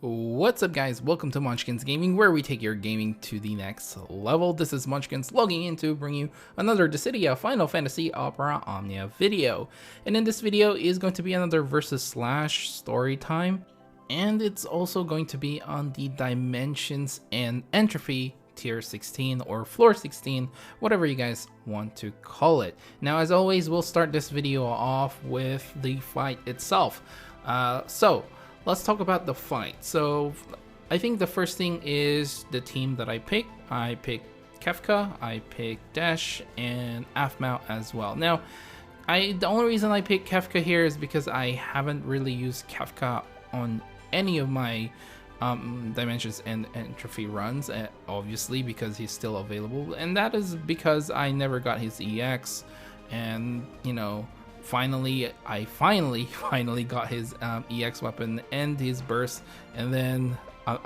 What's up, guys? Welcome to Munchkins Gaming, where we take your gaming to the next level. This is Munchkins logging in to bring you another Dissidia Final Fantasy Opera Omnia video. And in this video is going to be another versus slash story time. And it's also going to be on the Dimensions and Entropy tier 16 or floor 16, whatever you guys want to call it. Now, as always, we'll start this video off with the fight itself. Let's talk about the fight. So I think the first thing is the team that I picked. I picked Kefka, I picked Dash, and Aphmau as well. Now, the only reason I picked Kefka here is because I haven't really used Kefka on any of my Dimensions and Entropy runs, obviously, because he's still available. And that is because I never got his EX, and, you know, I finally got his EX weapon and his burst, and then I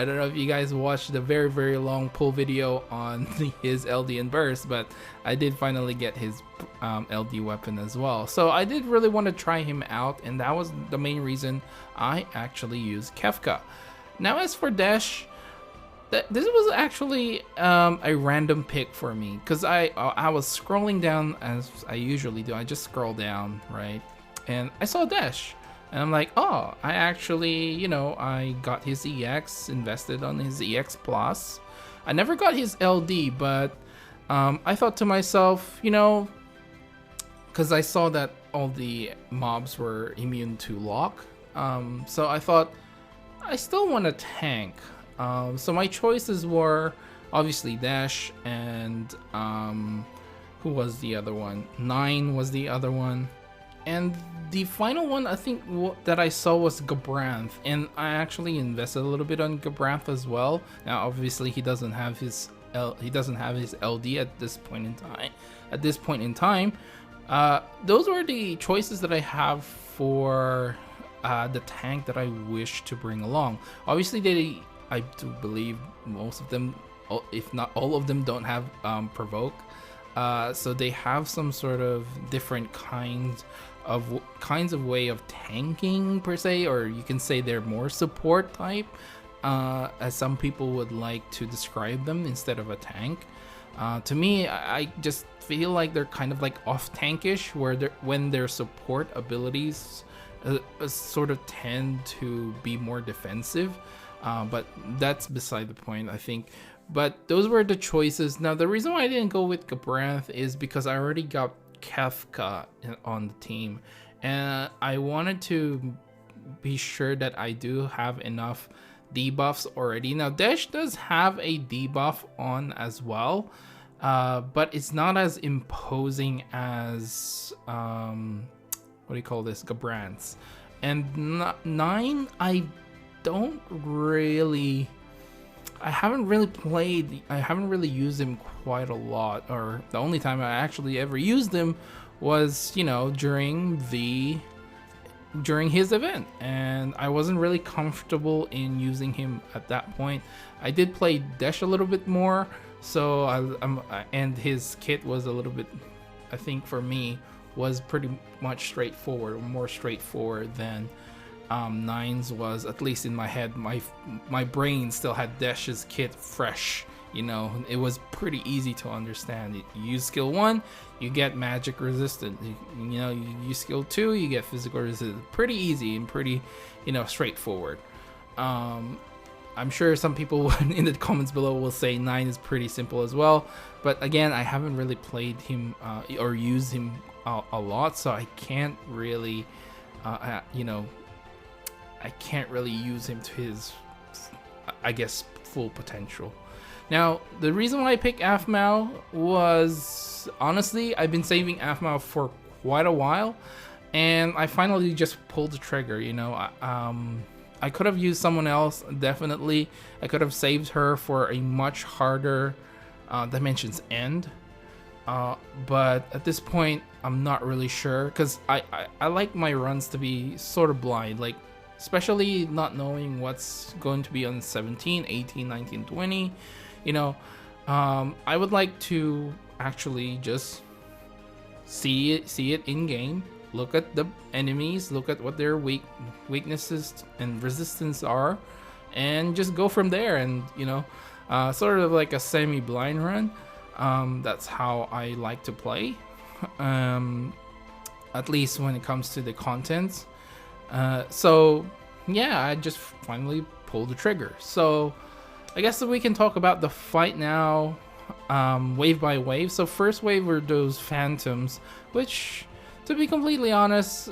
don't know if you guys watched the very long pull video on his LD and burst, but I did finally get his LD weapon as well. So I did really want to try him out, and that was the main reason I actually used Kefka. Now, as for Dash, this was actually a random pick for me, because I was scrolling down as I usually do. I just scroll down, right, and I saw Dash, and I'm like, oh, I actually, you know, I got his EX, invested on his EX plus. I never got his LD, but I thought to myself, you know, because I saw that all the mobs were immune to lock, so I thought I still want to tank. So my choices were obviously Dash and who was the other one? 9 was the other one, and the final one I think that I saw was Gabranth, and I actually invested a little bit on Gabranth as well. Now, obviously, he doesn't have his LD at this point in time. Those were the choices that I have for the tank that I wish to bring along. Obviously, I do believe most of them, if not all of them, don't have provoke, so they have some sort of different kinds of way of tanking per se, or you can say they're more support type, as some people would like to describe them, instead of a tank. To me, I just feel like they're kind of like off tankish, where when their support abilities sort of tend to be more defensive. But that's beside the point, I think. But those were the choices. Now, the reason why I didn't go with Gabranth is because I already got Kefka on the team, and I wanted to be sure that I do have enough debuffs already. Now, Dash does have a debuff on as well, but it's not as imposing as what do you call this, Gabranth's. And 9, I haven't really used him quite a lot, or the only time I actually ever used him was, you know, during his event, and I wasn't really comfortable in using him at that point. I did play Dash a little bit more, so and his kit was a little bit, I think for me, was pretty much more straightforward than 9's was, at least in my head. My brain still had Dash's kit fresh, you know. It was pretty easy to understand. You use skill 1, you get magic resistant. You know, you use skill 2, you get physical resistant. Pretty easy and pretty, you know, straightforward. I'm sure some people in the comments below will say 9 is pretty simple as well, but again, I haven't really played him or used him a lot, so I can't really you know, I can't really use him to his, I guess, full potential. Now, the reason why I picked Aphmau was, honestly, I've been saving Aphmau for quite a while, and I finally just pulled the trigger, you know. I could have used someone else, definitely. I could have saved her for a much harder Dimensions End, but at this point, I'm not really sure, because I like my runs to be sort of blind, like, especially not knowing what's going to be on 17, 18, 19, 20, you know. I would like to actually just see it in game, look at the enemies, look at what their weaknesses and resistance are, and just go from there. And sort of like a semi-blind run. That's how I like to play, at least when it comes to the content. So yeah, I just finally pulled the trigger. So I guess that we can talk about the fight now, wave by wave. So first wave were those phantoms, which, to be completely honest,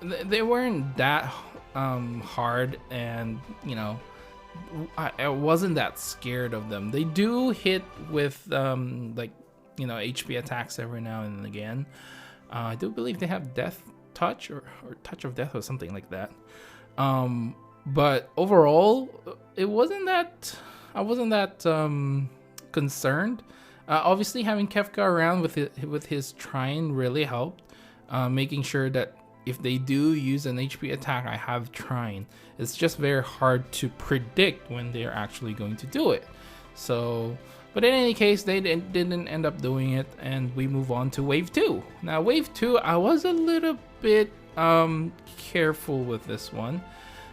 they weren't that hard, and I wasn't that scared of them. They do hit with HP attacks every now and again. I do believe they have death touch or touch of death or something like that. But overall, I wasn't that concerned. Obviously, having Kefka around with his Trine really helped, making sure that if they do use an HP attack, I have Trine. It's just very hard to predict when they're actually going to do it. So, but in any case, they didn't end up doing it, and we move on to Wave 2. Now, Wave 2, I was a little bit careful with this one,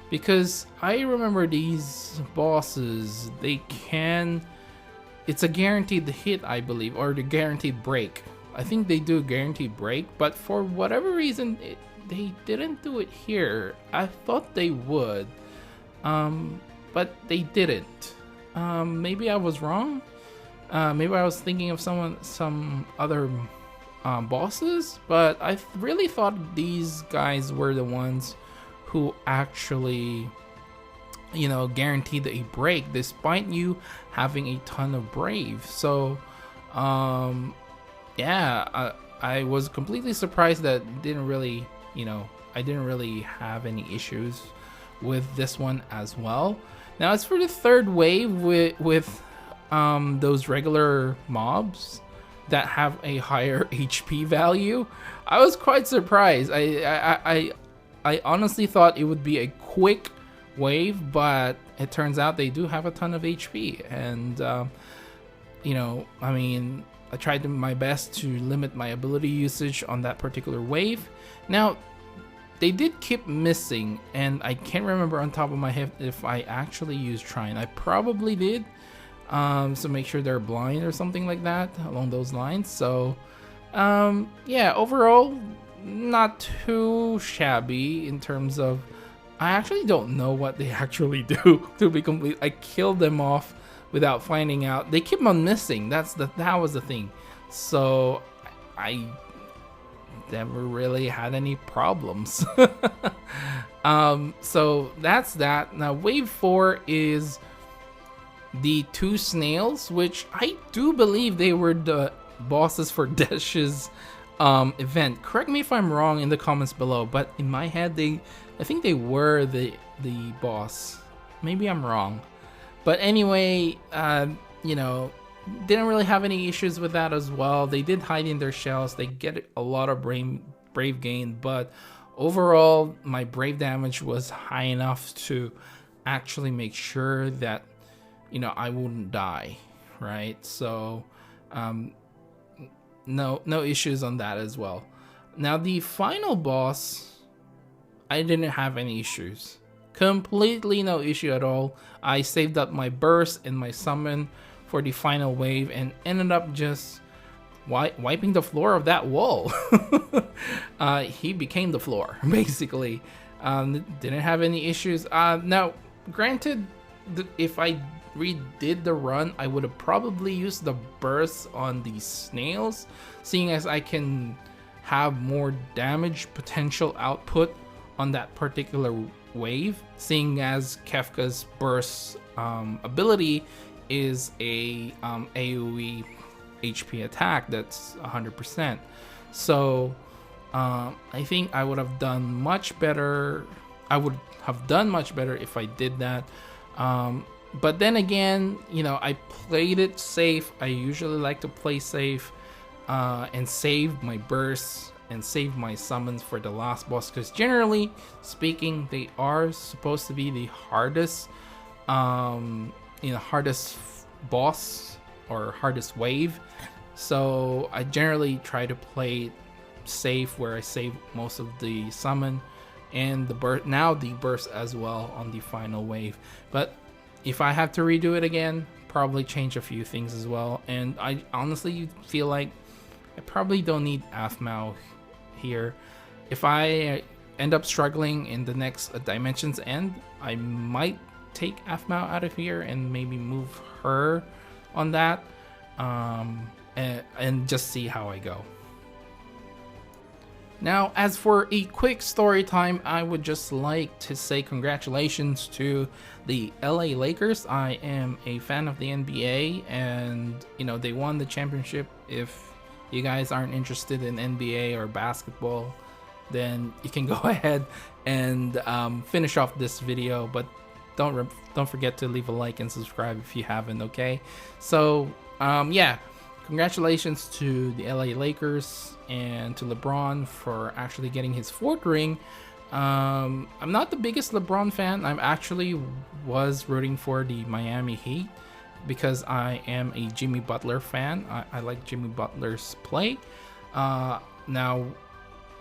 because I remember these bosses, it's a guaranteed hit, I believe, or the guaranteed break. I think they do a guaranteed break, but for whatever reason, they didn't do it here. I thought they would, but they didn't. Maybe I was wrong. Maybe I was thinking of some other bosses, but I really thought these guys were the ones who actually, guaranteed a break despite you having a ton of brave. So, yeah, I was completely surprised that I didn't really have any issues with this one as well. Now, as for the third wave with those regular mobs that have a higher HP value, I was quite surprised. I honestly thought it would be a quick wave, but it turns out they do have a ton of HP, and I tried my best to limit my ability usage on that particular wave. Now, they did keep missing, and I can't remember on top of my head if I actually used Trine. I probably did, so make sure they're blind or something like that along those lines. So yeah, overall, not too shabby in terms of, I actually don't know what they actually do, to be complete. I killed them off without finding out. They keep on missing. That was the thing. So I never really had any problems. So that's that. Now wave 4 is the 2 snails, which I do believe they were the bosses for Desh's event. Correct me if I'm wrong in the comments below, but in my head I think they were the boss. Maybe I'm wrong. But anyway, didn't really have any issues with that as well. They did hide in their shells. They get a lot of brave gain, but overall, my brave damage was high enough to actually make sure that, I wouldn't die, right? So, no issues on that as well. Now, the final boss, I didn't have any issues. Completely no issue at all. I saved up my burst and my summon for the final wave and ended up just wiping the floor of that wall. He became the floor, basically. Didn't have any issues. Now, granted, if I redid the run, I would have probably used the burst on the snails, seeing as I can have more damage potential output on that particular wave, seeing as Kefka's burst ability is a AoE HP attack that's 100%. So I think I would have done much better. I would have done much better if I did that. But then again, I played it safe. I usually like to play safe and save my bursts and save my summons for the last boss, because generally speaking, they are supposed to be the hardest hardest boss or hardest wave. So I generally try to play safe, where I save most of the summon and the burst, now the burst as well on the final wave. But if I have to redo it again, probably change a few things as well. And I honestly feel like I probably don't need Aphmau here. If I end up struggling in the next Dimensions End, I might take Aphmau out of here and maybe move her on that, and just see how I go. Now, as for a quick story time, I would just like to say congratulations to the LA Lakers. I am a fan of the NBA, and you know, they won the championship. If you guys aren't interested in NBA or basketball, then you can go ahead and finish off this video, but don't forget to leave a like and subscribe if you haven't. Okay, so yeah, congratulations to the LA Lakers and to LeBron for actually getting his 4th ring. I'm not the biggest LeBron fan. I actually was rooting for the Miami Heat because I am a Jimmy Butler fan. I like Jimmy Butler's play. Now,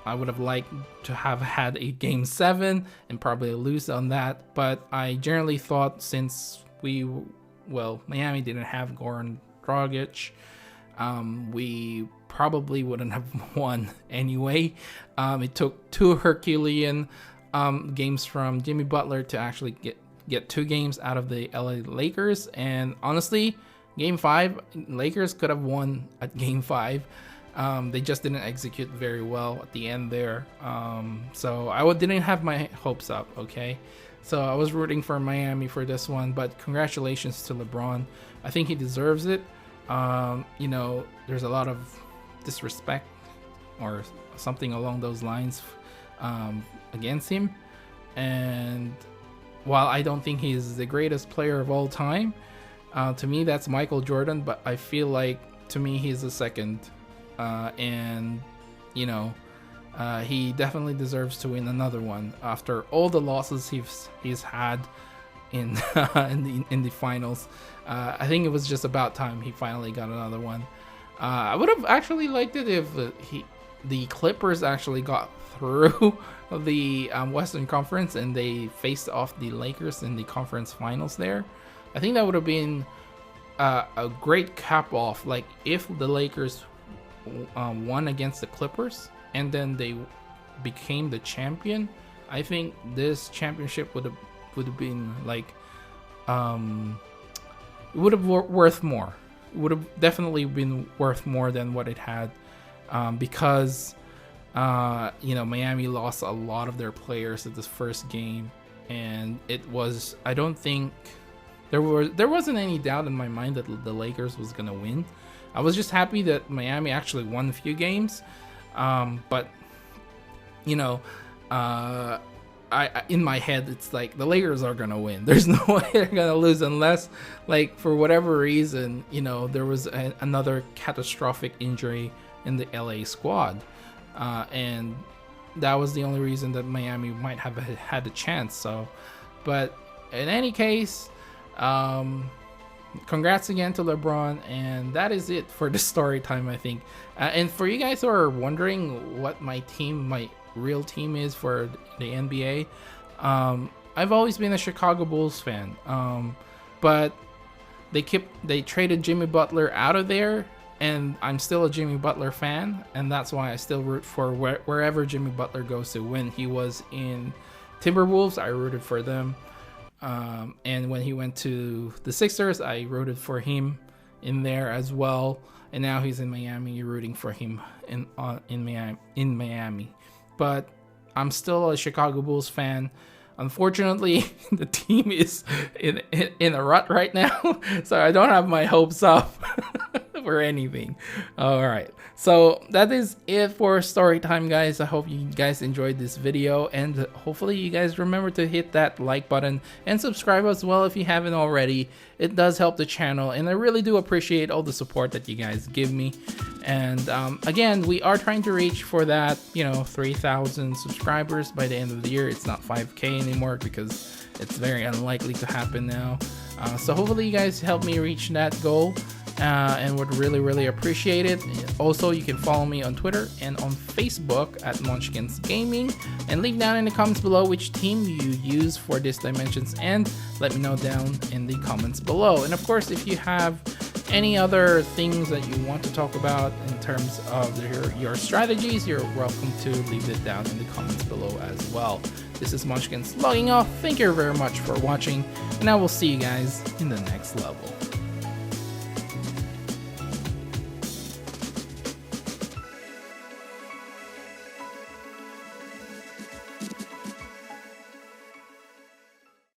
I would have liked to have had a Game 7 and probably lose on that, but I generally thought since Miami didn't have Goran Dragic, we probably wouldn't have won anyway. It took 2 Herculean games from Jimmy Butler to actually get 2 games out of the LA Lakers, and honestly, Game 5, Lakers could have won at Game 5. They just didn't execute very well at the end there. So I didn't have my hopes up, okay? So I was rooting for Miami for this one, but congratulations to LeBron. I think he deserves it. You know, there's a lot of disrespect or something along those lines against him. And while I don't think he's the greatest player of all time, to me that's Michael Jordan, but I feel like to me he's the second. And you know, he definitely deserves to win another one after all the losses he's had in the finals. I think it was just about time he finally got another one. I would have actually liked it if the Clippers actually got through the Western Conference and they faced off the Lakers in the conference finals there. I think that would have been a great cap off. Like if the Lakers won against the Clippers and then they became the champion, I think this championship would have been like it would have worth more. It would have definitely been worth more than what it had, because you know, Miami lost a lot of their players at this first game, and it was, I don't think there wasn't any doubt in my mind that the Lakers was gonna win. I was just happy that Miami actually won a few games, but you know, I in my head it's like the Lakers are gonna win. There's no way they're gonna lose unless, like, for whatever reason, you know, there was another catastrophic injury in the LA squad, and that was the only reason that Miami might have had a chance. So, but in any case, congrats again to LeBron, and that is it for the story time, I think. And for you guys who are wondering what my real team is for the NBA, I've always been a Chicago Bulls fan, but they traded Jimmy Butler out of there, and I'm still a Jimmy Butler fan, and that's why I still root for wherever Jimmy Butler goes to. When he was in Timberwolves, I rooted for them. And when he went to the Sixers, I rooted for him in there as well. And now he's in Miami, you're rooting for him in Miami. But I'm still a Chicago Bulls fan. Unfortunately, the team is in a rut right now, so I don't have my hopes up for anything. All right, so that is it for story time, guys. I hope you guys enjoyed this video, and hopefully you guys remember to hit that like button and subscribe as well if you haven't already. It does help the channel, and I really do appreciate all the support that you guys give me. And again, we are trying to reach for that, 3,000 subscribers by the end of the year. It's not 5K anymore because it's very unlikely to happen now. So hopefully you guys help me reach that goal. and would really appreciate it. Also, you can follow me on Twitter and on Facebook at Munchkins Gaming, and leave down in the comments below which team you use for this Dimensions, and let me know down in the comments below. And of course, if you have any other things that you want to talk about in terms of your strategies, you're welcome to leave it down in the comments below as well. This is Munchkins logging off. Thank you very much for watching, and I will see you guys in the next level.